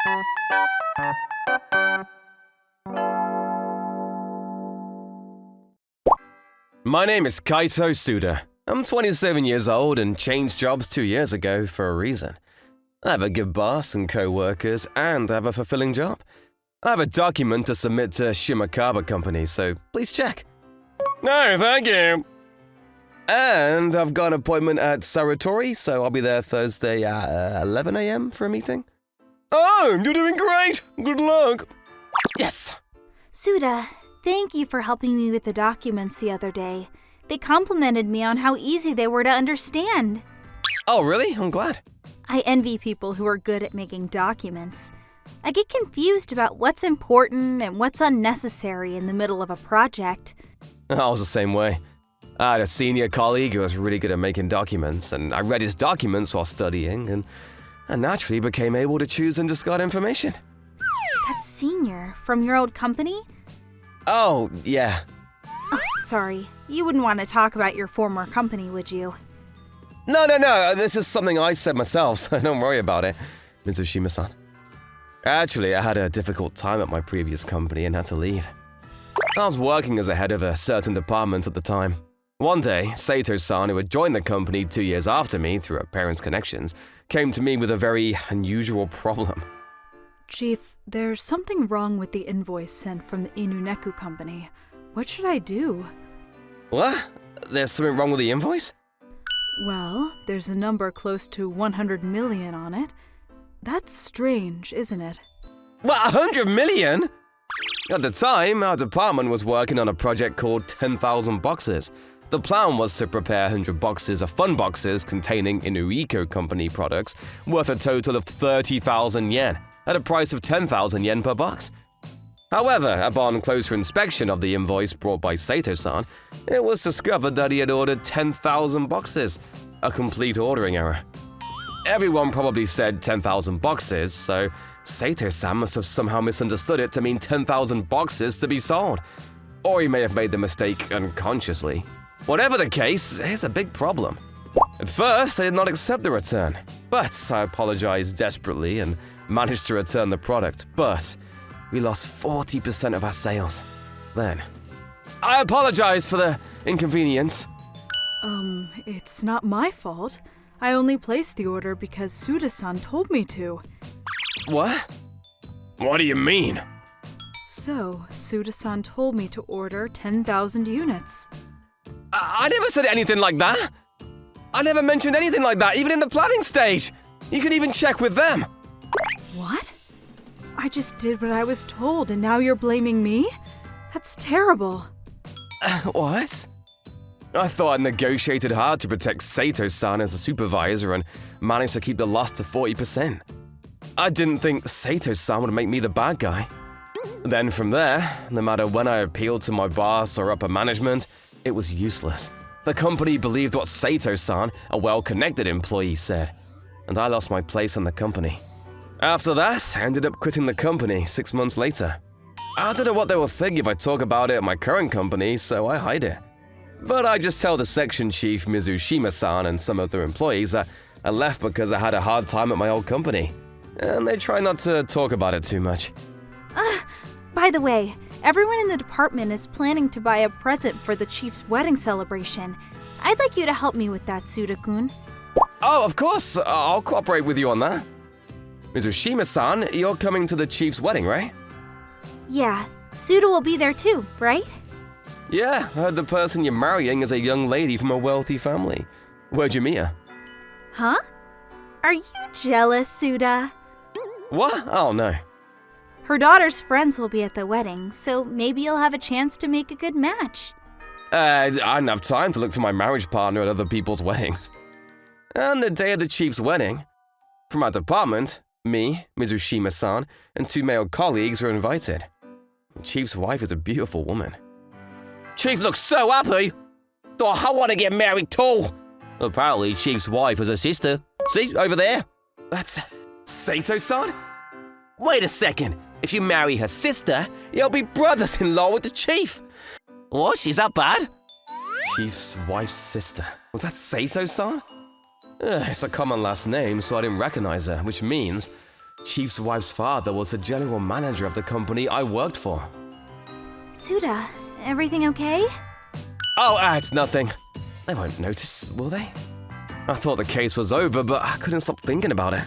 My name is Kaito Suda. I'm 27 years old and changed jobs 2 years ago for a reason. I have a good boss and co-workers, and I have a fulfilling job. I have a document to submit to Shimakawa Company, so please check. No, thank you. And I've got an appointment at Sarutori, so I'll be there Thursday at 11 a.m. for a meeting. Oh, you're doing great! Good luck! Yes! Suda, thank you for helping me with the documents the other day. They complimented me on how easy they were to understand. Oh, really? I'm glad. I envy people who are good at making documents. I get confused about what's important and what's unnecessary in the middle of a project. I was the same way. I had a senior colleague who was really good at making documents, and I read his documents while studying, and I naturally became able to choose and discard information. That's senior, from your old company? Oh, yeah. Oh, sorry. You wouldn't want to talk about your former company, would you? No. This is something I said myself, so don't worry about it, Mitsushima-san. Actually, I had a difficult time at my previous company and had to leave. I was working as a head of a certain department at the time. One day, Sato-san, who had joined the company 2 years after me through her parents' connections, came to me with a very unusual problem. Chief, there's something wrong with the invoice sent from the Inuneku company. What should I do? What? There's something wrong with the invoice? Well, there's a number close to 100 million on it. That's strange, isn't it? What, 100 million? At the time, our department was working on a project called 10,000 boxes. The plan was to prepare 100 boxes of fun boxes containing Inuiko Company products worth a total of 30,000 yen at a price of 10,000 yen per box. However, upon closer inspection of the invoice brought by Sato-san, it was discovered that he had ordered 10,000 boxes, a complete ordering error. Everyone probably said 10,000 boxes, so Sato-san must have somehow misunderstood it to mean 10,000 boxes to be sold. Or he may have made the mistake unconsciously. Whatever the case, here's a big problem. At first, I did not accept the return, but I apologized desperately and managed to return the product, but we lost 40% of our sales. Then, I apologize for the inconvenience. It's not my fault. I only placed the order because Suda-san told me to. What? What do you mean? So, Suda-san told me to order 10,000 units. I never said anything like that. I never mentioned anything like that, even in the planning stage. You can even check with them. What? I just did what I was told and now you're blaming me? That's terrible. What? I thought I negotiated hard to protect Sato-san as a supervisor and managed to keep the loss to 40%. I didn't think Sato-san would make me the bad guy. Then from there, no matter when I appealed to my boss or upper management, it was useless. The company believed what Sato-san, a well-connected employee, said, and I lost my place in the company. After that, I ended up quitting the company 6 months later. I don't know what they will think if I talk about it at my current company, so I hide it. But I just tell the section chief Mizushima-san and some other employees that I left because I had a hard time at my old company. And they try not to talk about it too much. By the way, everyone in the department is planning to buy a present for the chief's wedding celebration. I'd like you to help me with that, Suda-kun. Oh, of course! I'll cooperate with you on that. Mizushima-san, you're coming to the chief's wedding, right? Yeah, Suda will be there too, right? Yeah, I heard the person you're marrying is a young lady from a wealthy family. Where'd you meet her? Huh? Are you jealous, Suda? What? Oh, no. Her daughter's friends will be at the wedding, so maybe you'll have a chance to make a good match. I didn't have time to look for my marriage partner at other people's weddings. And the day of the chief's wedding, from our department, me, Mizushima-san, and 2 male colleagues were invited. The chief's wife is a beautiful woman. Chief looks so happy! Oh, I want to get married too! Apparently, Chief's wife is a sister. See, over there? That's Sato-san? Wait a second. If you marry her sister, you'll be brothers-in-law with the chief. What? She's that bad? Chief's wife's sister. Was that Sato-san? It's a common last name, so I didn't recognize her, which means Chief's wife's father was the general manager of the company I worked for. Suda, everything okay? Oh, it's nothing. They won't notice, will they? I thought the case was over, but I couldn't stop thinking about it.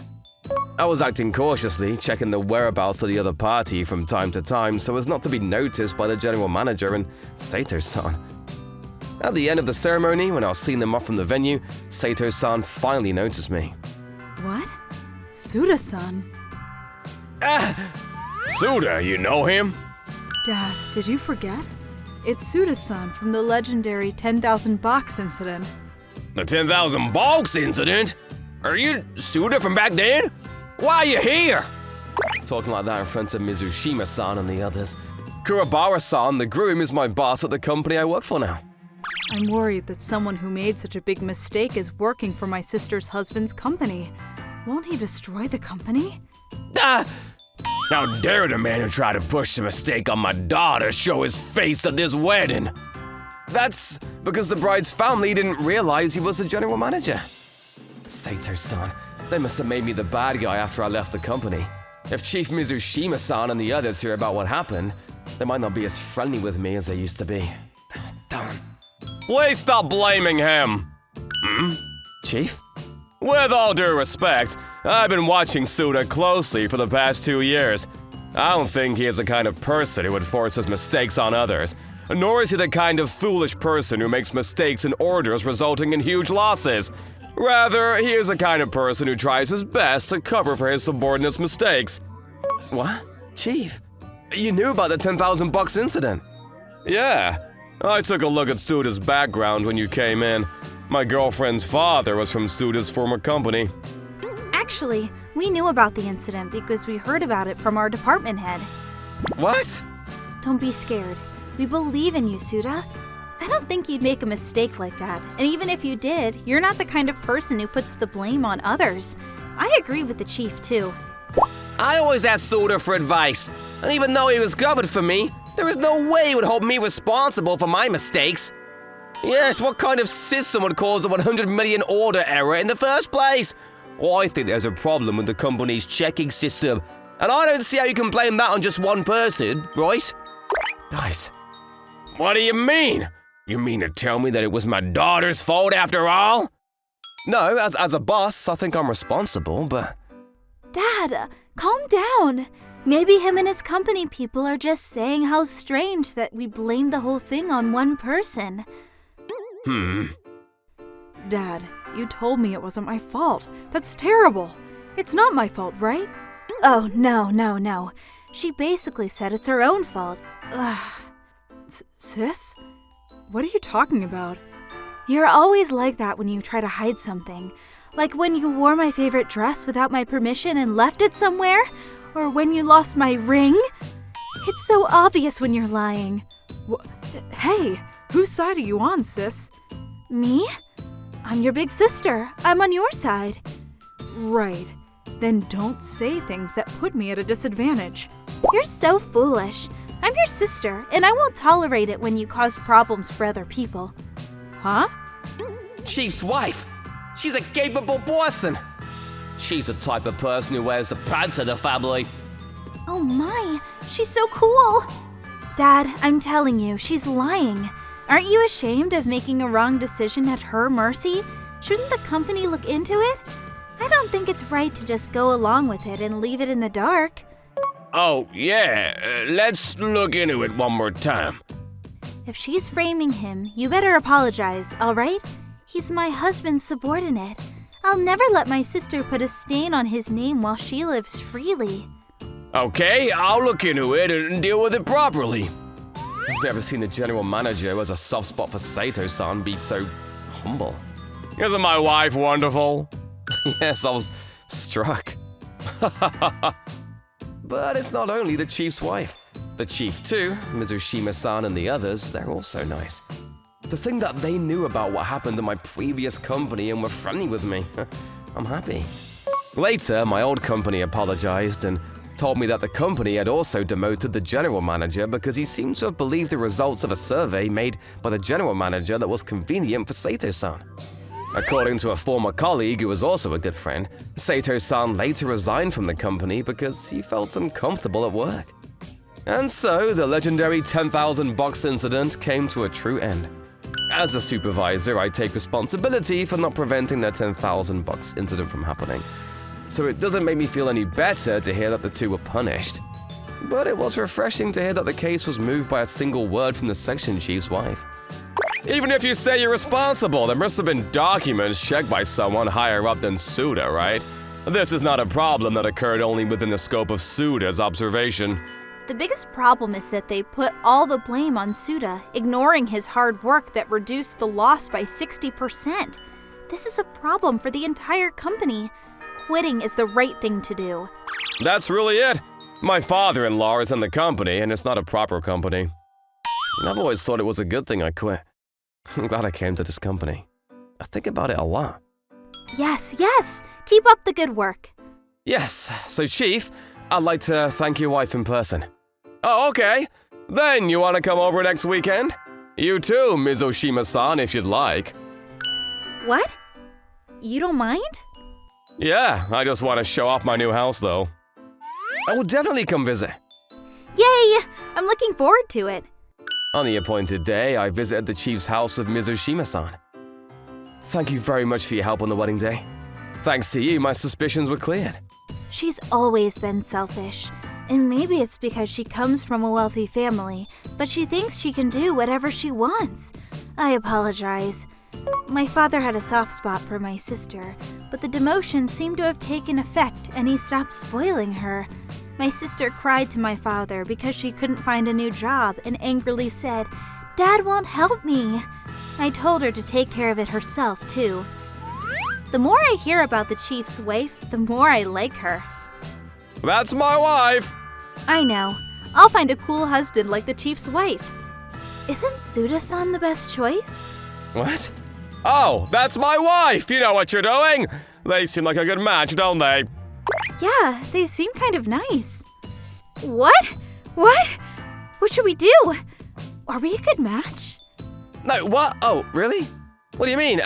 I was acting cautiously, checking the whereabouts of the other party from time to time so as not to be noticed by the general manager and Sato-san. At the end of the ceremony, when I was seeing them off from the venue, Sato-san finally noticed me. What? Suda-san? Suda, you know him? Dad, did you forget? It's Suda-san from the legendary 10,000 box incident. The 10,000 box incident? Are you Suda from back then? Why are you here? Talking like that in front of Mizushima-san and the others. Kurabara-san, the groom, is my boss at the company I work for now. I'm worried that someone who made such a big mistake is working for my sister's husband's company. Won't he destroy the company? How dare the man who tried to push the mistake on my daughter show his face at this wedding? That's because the bride's family didn't realize he was the general manager. Sato-san, they must have made me the bad guy after I left the company. If Chief Mizushima-san and the others hear about what happened, they might not be as friendly with me as they used to be. Darn. Please stop blaming him! Chief? With all due respect, I've been watching Suda closely for the past 2 years. I don't think he is the kind of person who would force his mistakes on others, nor is he the kind of foolish person who makes mistakes in orders resulting in huge losses. Rather, he is the kind of person who tries his best to cover for his subordinates' mistakes. What? Chief, you knew about the 10,000 bucks incident? Yeah, I took a look at Suda's background when you came in. My girlfriend's father was from Suda's former company. Actually, we knew about the incident because we heard about it from our department head. What? Don't be scared. We believe in you, Suda. I don't think you'd make a mistake like that. And even if you did, you're not the kind of person who puts the blame on others. I agree with the chief, too. I always asked Suda for advice, and even though he was covered for me, there is no way he would hold me responsible for my mistakes. Yes, what kind of system would cause a 100 million order error in the first place? I think there's a problem with the company's checking system, and I don't see how you can blame that on just one person, right? Guys, what do you mean? You mean to tell me that it was my daughter's fault after all? No, as a boss, I think I'm responsible, but... Dad, calm down. Maybe him and his company people are just saying how strange that we blamed the whole thing on one person. Dad, you told me it wasn't my fault. That's terrible. It's not my fault, right? Oh, no. She basically said it's her own fault. Ugh. Sis? What are you talking about? You're always like that when you try to hide something. Like when you wore my favorite dress without my permission and left it somewhere? Or when you lost my ring? It's so obvious when you're lying. Hey, whose side are you on, sis? Me? I'm your big sister. I'm on your side. Right. Then don't say things that put me at a disadvantage. You're so foolish. I'm your sister, and I won't tolerate it when you cause problems for other people. Huh? Chief's wife. She's a capable person. She's the type of person who wears the pants of the family. Oh my, she's so cool. Dad, I'm telling you, she's lying. Aren't you ashamed of making a wrong decision at her mercy? Shouldn't the company look into it? I don't think it's right to just go along with it and leave it in the dark. Oh, yeah. Let's look into it one more time. If she's framing him, you better apologize, all right? He's my husband's subordinate. I'll never let my sister put a stain on his name while she lives freely. Okay, I'll look into it and deal with it properly. I've never seen a general manager who has a soft spot for Sato-san be so humble. Isn't my wife wonderful? Yes, I was struck. But it's not only the chief's wife. The chief too, Mizushima-san and the others, they're also nice. To think that they knew about what happened in my previous company and were friendly with me, I'm happy. Later, my old company apologized and told me that the company had also demoted the general manager because he seemed to have believed the results of a survey made by the general manager that was convenient for Sato-san. According to a former colleague who was also a good friend, Sato-san later resigned from the company because he felt uncomfortable at work. And so, the legendary 10,000 box incident came to a true end. As a supervisor, I take responsibility for not preventing the 10,000 box incident from happening. So it doesn't make me feel any better to hear that the two were punished. But it was refreshing to hear that the case was moved by a single word from the section chief's wife. Even if you say you're responsible, there must have been documents checked by someone higher up than Suda, right? This is not a problem that occurred only within the scope of Suda's observation. The biggest problem is that they put all the blame on Suda, ignoring his hard work that reduced the loss by 60%. This is a problem for the entire company. Quitting is the right thing to do. That's really it. My father-in-law is in the company, and it's not a proper company. I've always thought it was a good thing I quit. I'm glad I came to this company. I think about it a lot. Yes, yes! Keep up the good work. Yes, so Chief, I'd like to thank your wife in person. Oh, okay. Then you want to come over next weekend? You too, Mizoshima-san, if you'd like. What? You don't mind? Yeah, I just want to show off my new house, though. I will definitely come visit. Yay! I'm looking forward to it. On the appointed day, I visited the chief's house of Mizoshima-san. Thank you very much for your help on the wedding day. Thanks to you, my suspicions were cleared. She's always been selfish. And maybe it's because she comes from a wealthy family, but she thinks she can do whatever she wants. I apologize. My father had a soft spot for my sister, but the demotion seemed to have taken effect and he stopped spoiling her. My sister cried to my father because she couldn't find a new job and angrily said, "Dad won't help me." I told her to take care of it herself, too. The more I hear about the chief's wife, the more I like her. That's my wife! I know. I'll find a cool husband like the chief's wife. Isn't Suda-san the best choice? What? Oh, that's my wife! You know what you're doing! They seem like a good match, don't they? Yeah, they seem kind of nice. What? What? What should we do? Are we a good match? No, what? Oh, really? What do you mean?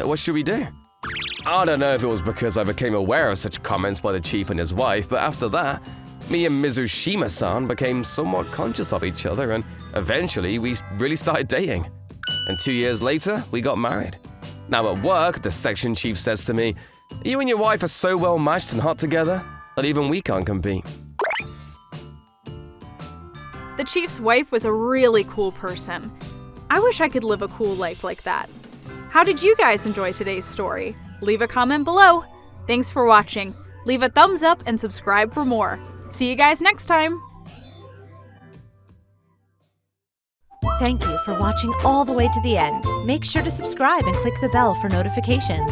What should we do? I don't know if it was because I became aware of such comments by the chief and his wife, but after that, me and Mizushima-san became somewhat conscious of each other, and eventually we really started dating. And 2 years later, we got married. Now at work, the section chief says to me, "You and your wife are so well matched and hot together that even we can't compete." The chief's wife was a really cool person. I wish I could live a cool life like that. How did you guys enjoy today's story? Leave a comment below. Thanks for watching. Leave a thumbs up and subscribe for more. See you guys next time. Thank you for watching all the way to the end. Make sure to subscribe and click the bell for notifications.